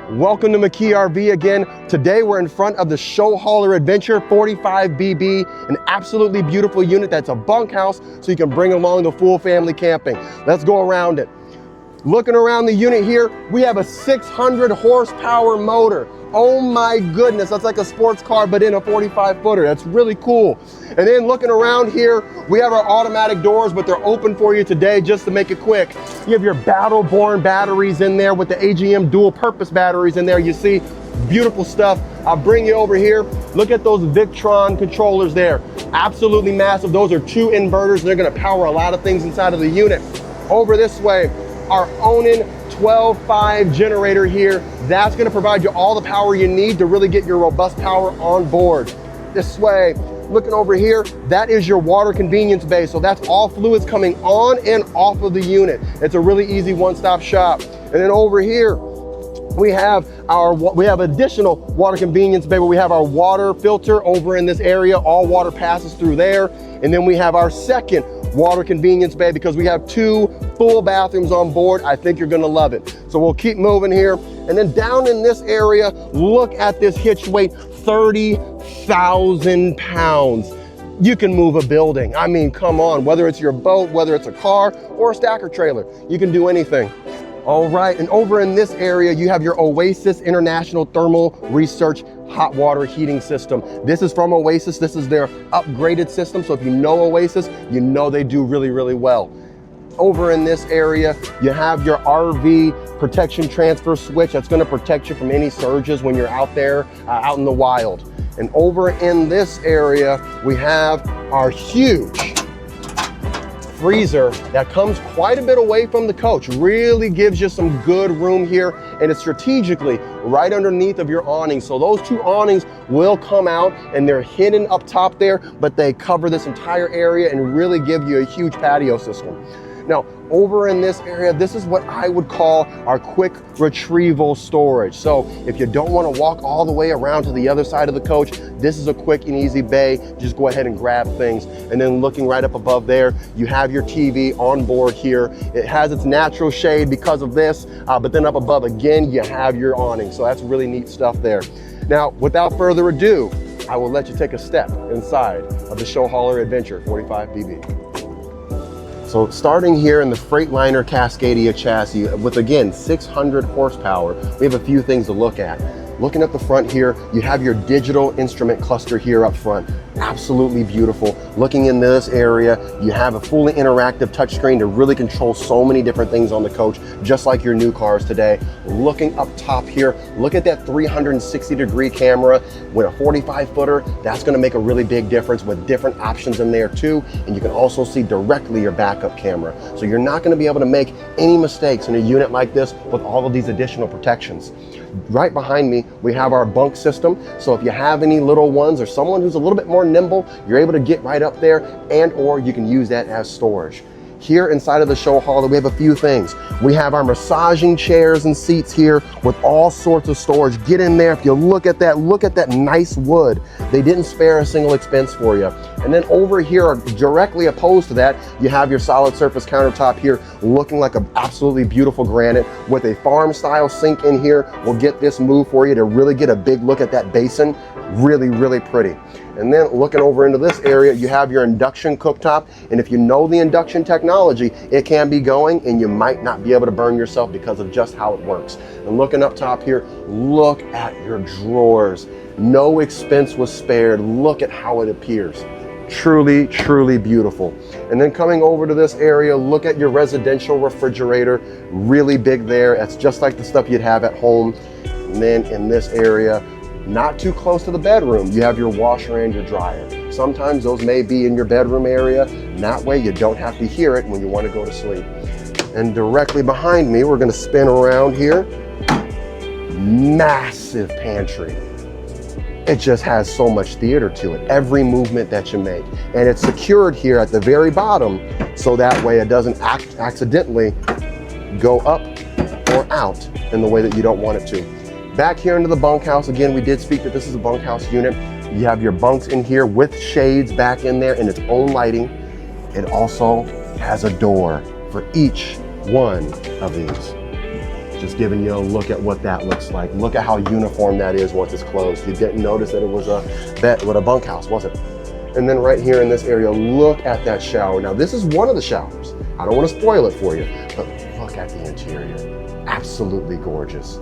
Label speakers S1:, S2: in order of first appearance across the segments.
S1: Welcome to McKee RV again. Today we're in front of the ShowHauler Adventure 45BB, an absolutely beautiful unit that's a bunkhouse so you can bring along the full family camping. Let's go around it. Looking around the unit here, we have a 600 horsepower motor. Oh my goodness, that's like a sports car, but in a 45 footer. That's really cool. And then looking around here, we have our automatic doors, but they're open for you today just to make it quick. You have your Battle-Born batteries in there with the AGM dual purpose batteries in there. You see, beautiful stuff. I'll bring you over here. Look at those Victron controllers there. Absolutely massive. Those are 2 inverters. They're gonna power a lot of things inside of the unit. Over this way, our Onan 12.5 generator here. That's gonna provide you all the power you need to really get your robust power on board. This way, looking over here, that is your water convenience bay. So that's all fluids coming on and off of the unit. It's a really easy one-stop shop. And then over here, we have additional water convenience bay where we have our water filter over in this area. All water passes through there. And then we have our second water convenience bay because we have 2 full bathrooms on board. I think you're gonna love it. So we'll keep moving here. And then down in this area, look at this hitch weight, 30,000 pounds. You can move a building. I mean, come on, whether it's your boat, whether it's a car or a stacker trailer, you can do anything. All right, and over in this area, you have your Oasis International Thermal Research hot water heating system. This is from Oasis. This is their upgraded system. So if you know Oasis, you know they do really, really well. Over in this area, you have your RV protection transfer switch. That's gonna protect you from any surges when you're out there, out in the wild. And over in this area, we have our huge freezer that comes quite a bit away from the coach. Really gives you some good room here, and it's strategically right underneath of your awning. So those 2 awnings will come out and they're hidden up top there, but they cover this entire area and really give you a huge patio system. Now, over in this area, this is what I would call our quick retrieval storage. So if you don't want to walk all the way around to the other side of the coach, this is a quick and easy bay. Just go ahead and grab things. And then looking right up above there, you have your TV on board here. It has its natural shade because of this, but then up above again, you have your awning. So that's really neat stuff there. Now, without further ado, I will let you take a step inside of the ShowHauler Adventure 45BB. So starting here in the Freightliner Cascadia chassis with, again, 600 horsepower, we have a few things to look at. Looking at the front here, you have your digital instrument cluster here up front. Absolutely beautiful. Looking in this area, you have a fully interactive touchscreen to really control so many different things on the coach, just like your new cars today. Looking up top here, look at that 360-degree camera. With a 45 footer, that's gonna make a really big difference with different options in there too. And you can also see directly your backup camera. So you're not gonna be able to make any mistakes in a unit like this with all of these additional protections. Right behind me, we have our bunk system. So if you have any little ones or someone who's a little bit more nimble, you're able to get right up there, and or you can use that as storage. Here inside of the ShowHauler, we have a few things. We have our massaging chairs and seats here with all sorts of storage. Get in there. If you look at that nice wood. They didn't spare a single expense for you. And then over here, directly opposed to that, you have your solid surface countertop here, looking like an absolutely beautiful granite with a farm style sink in here. We'll get this moved for you to really get a big look at that basin. Really, really pretty. And then looking over into this area, you have your induction cooktop. And if you know the induction technology, it can be going and you might not be able to burn yourself because of just how it works. And looking up top here, look at your drawers. No expense was spared. Look at how it appears. Truly, truly beautiful. And then coming over to this area, look at your residential refrigerator. Really big there. That's just like the stuff you'd have at home. And then in this area, not too close to the bedroom, you have your washer and your dryer. Sometimes those may be in your bedroom area. And that way you don't have to hear it when you want to go to sleep. And directly behind me, we're going to spin around here. Massive pantry. It just has so much theater to it, every movement that you make. And it's secured here at the very bottom, so that way it doesn't accidentally go up or out in the way that you don't want it to. Back here into the bunkhouse, again, we did speak that this is a bunkhouse unit. You have your bunks in here with shades back in there and its own lighting. It also has a door for each one of these. Just giving you a look at what that looks like. Look at how uniform that is once it's closed. You didn't notice that it was a bed with a bunkhouse, was it? And then right here in this area, look at that shower. Now this is one of the showers. I don't want to spoil it for you, but look at the interior. Absolutely gorgeous.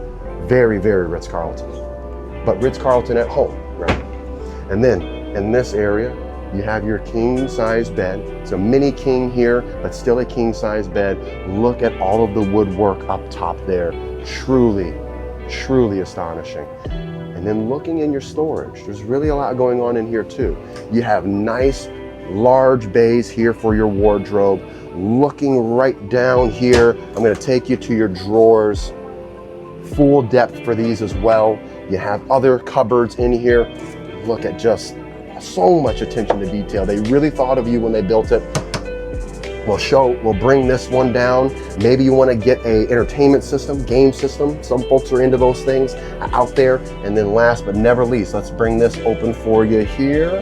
S1: Very, very Ritz-Carlton. But Ritz-Carlton at home, right? And then in this area, you have your king size bed. It's a mini king here, but still a king size bed. Look at all of the woodwork up top there. Truly, truly astonishing. And then looking in your storage, there's really a lot going on in here too. You have nice, large bays here for your wardrobe. Looking right down here, I'm gonna take you to your drawers. Full depth for these as well. You have other cupboards in here. Look at just so much attention to detail. They really thought of you when they built it. We'll bring this one down. Maybe you want to get a entertainment system, game system. Some folks are into those things out there. And then last but never least, let's bring this open for you here.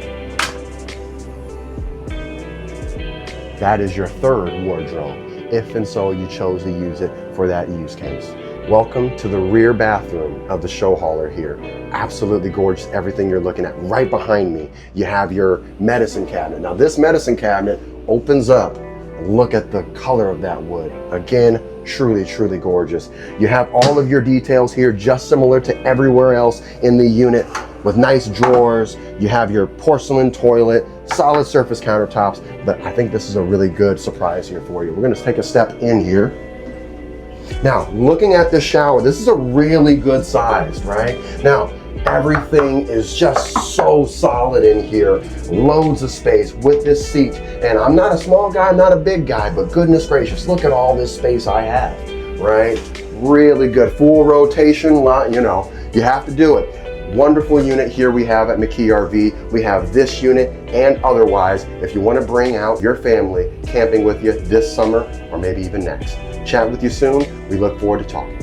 S1: That is your third wardrobe, if and so you chose to use it for that use case. Welcome to the rear bathroom of the ShowHauler here. Absolutely gorgeous, everything you're looking at. Right behind me, you have your medicine cabinet. Now this medicine cabinet opens up. Look at the color of that wood. Again, truly, truly gorgeous. You have all of your details here, just similar to everywhere else in the unit, with nice drawers. You have your porcelain toilet, solid surface countertops, but I think this is a really good surprise here for you. We're gonna take a step in here. Now, looking at this shower, this is a really good size, right? Now, everything is just so solid in here. Loads of space with this seat. And I'm not a small guy, I'm not a big guy, but goodness gracious, look at all this space I have, right? Really good, full rotation, you know, you have to do it. Wonderful unit here we have at McKee RV. We have this unit and otherwise, if you want to bring out your family camping with you this summer or maybe even next. Chat with you soon. We look forward to talking.